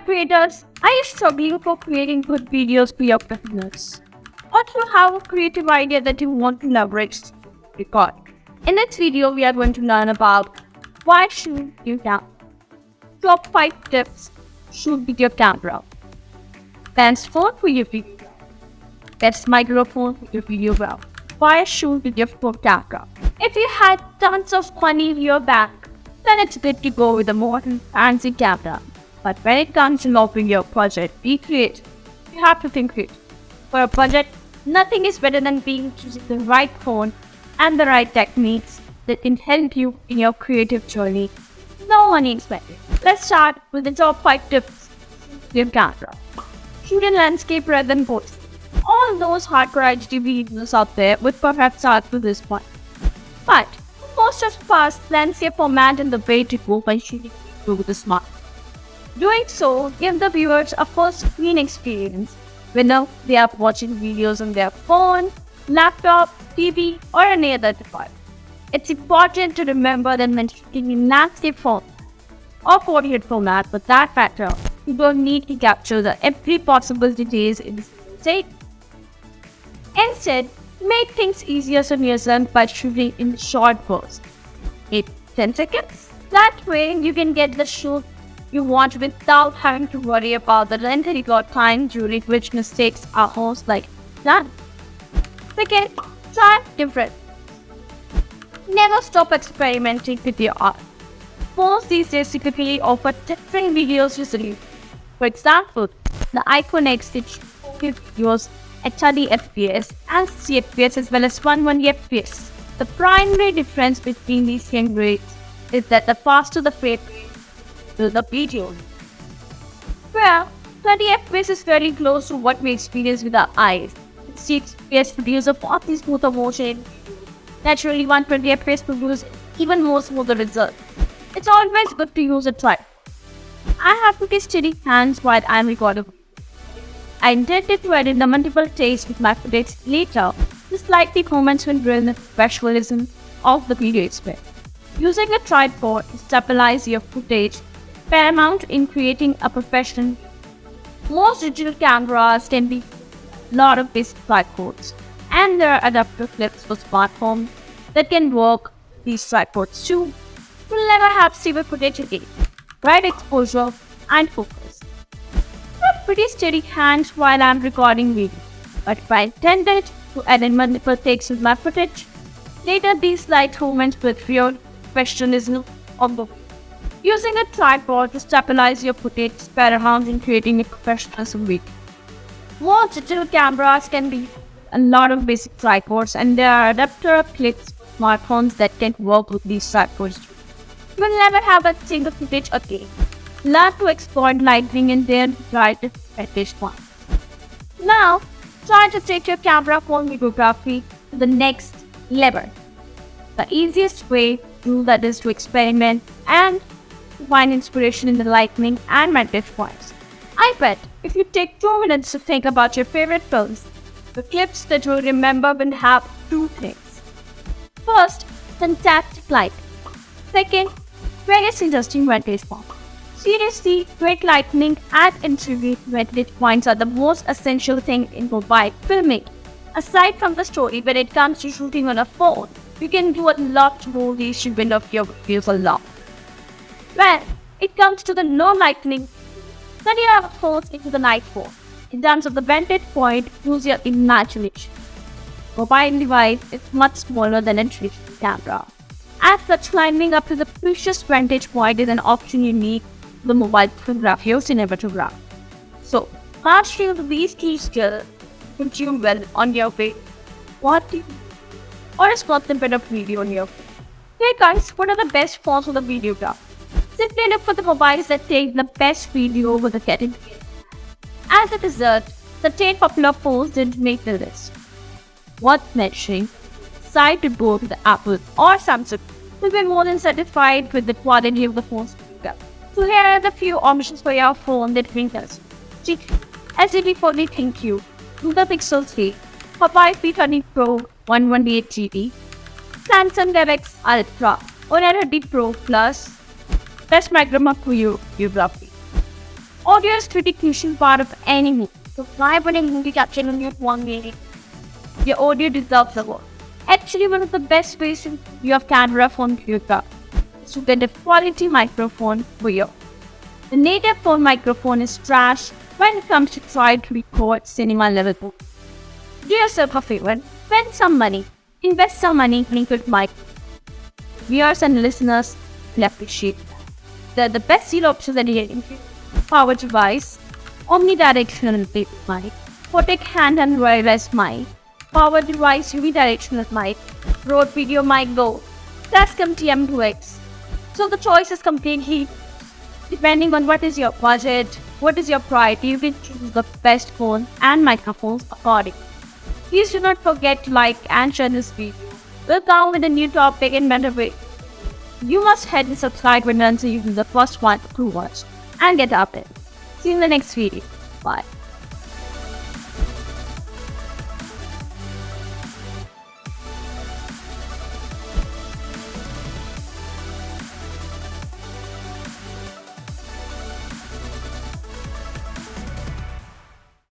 creators, are you struggling for creating good videos for your customers? Or do you have a creative idea that you want to leverage to record? In this video, we are going to learn about why should you camera. Top 5 tips to shoot with your camera. Best phone for your video. Best microphone for your video. Why shoot with your phone camera? If you had tons of money in your bank, then it's good to go with a modern fancy camera. But when it comes to developing your project, be creative. You have to think creative. For a budget, nothing is better than choosing the right phone and the right techniques that can help you in your creative journey. No money expected. Let's start with the top 5 tips for your camera. Shoot in landscape rather than portrait. All those hardcore HD videos out there would perhaps start with this point. But most of us, landscape format and the way to go by shooting video with a smartphone. Doing so gives the viewers a first screen experience, whether they are watching videos on their phone, laptop, TV, or any other device. It's important to remember that when shooting in landscape format or portrait format, for that matter, you don't need to capture every possible details in the state. Instead, make things easier on yourself by shooting in short bursts, 8-10 seconds. That way, you can get the shoot you want without having to worry about the lengthy record time during which mistakes are most likely done. Second, try different. Never stop experimenting with your art. Phones these days typically offer different videos to select. For example, the iPhone X shoots videos at 30 FPS and 60 FPS as well as 120 FPS. The primary difference between these frame rates is that the faster the frame rate, the video. Well, 30 FPS is very close to what we experience with our eyes. 60 FPS produces a far smoother motion. Naturally, 120 FPS produces even more smoother results. It's always good to use a tripod. I have to get steady hands while I'm recording. I intended to edit the multiple takes with my footage later to slightly moments when ruin the professionalism of the video experience. Using a tripod to stabilize your footage paramount in creating a professional. Most digital cameras can be a lot of basic tripods, and there are adapter clips for smartphones that can work these tripods too. You'll never have stable footage again, right exposure and focus. I have pretty steady hands while I'm recording video, but if I intended to edit multiple takes with my footage, later these slight movements with real professionalism of the video. Using a tripod to stabilize your footage is paramount in creating a professional video. Most digital cameras can be a lot of basic tripods, and there are adapter clips for smartphones that can work with these tripods. You will never have a single footage again. Learn to exploit lighting and then try to fetish one. Now, try to take your camera phone videography to the next level. The easiest way to do that is to experiment and to find inspiration in the lighting and vantage points. I bet if you take 2 minutes to think about your favorite films, the clips that you'll remember will have 2 things. First, fantastic lighting. Second, various interesting vantage points. Seriously, great lighting and intriguing vantage points are the most essential thing in mobile filming. Aside from the story, when it comes to shooting on a phone, you can do a lot more to develop your videos along. When it comes to the no lighting, study your phones into the night mode. In terms of the vantage point, use your imagination. Mobile device is much smaller than a traditional camera. As such, climbing up to the precious vantage point is an option unique to the mobile photography or cinematography. So, mastering these key skills put you well on your way. What do you do? Or a snippet of video on your phone. Hey guys, what are the best phones for the videography? Simply look for the mobiles that take the best video with the category. As a result, the 10 popular phones didn't make the list. Worth mentioning, decide to go to the Apple or Samsung to be more than satisfied with the quality of the phone's speaker. So here are the few options for your phone that bring us. SD phone, thank you. Google Pixel 3, Huawei P30 Pro 128GB, Samsung DevX Ultra, Onemaker Pro Plus, best microphone for you, Videography. Audio is pretty crucial part of any movie. So why would a movie capture in your one minute? Your audio deserves the work. Actually, one of the best ways to improve your camera phone computer is to get a quality microphone for you. The native phone microphone is trash when it comes to try to record cinema level movies. Do yourself a favor, spend some money, invest some money in a good mic. Viewers and listeners will appreciate that. They're the best zero options that you get. Power device, omnidirectional mic, Kotek hand and wireless mic, power device unidirectional mic, Rode video mic Go, Tascam TM2X. So the choice is completely depending on what is your budget, what is your priority. You can choose the best phone and microphones accordingly. Please do not forget to like and share this video. We'll come with a new topic in better way. You must hit the subscribe button so you can be the first one to watch and get updated. See you in the next video. Bye.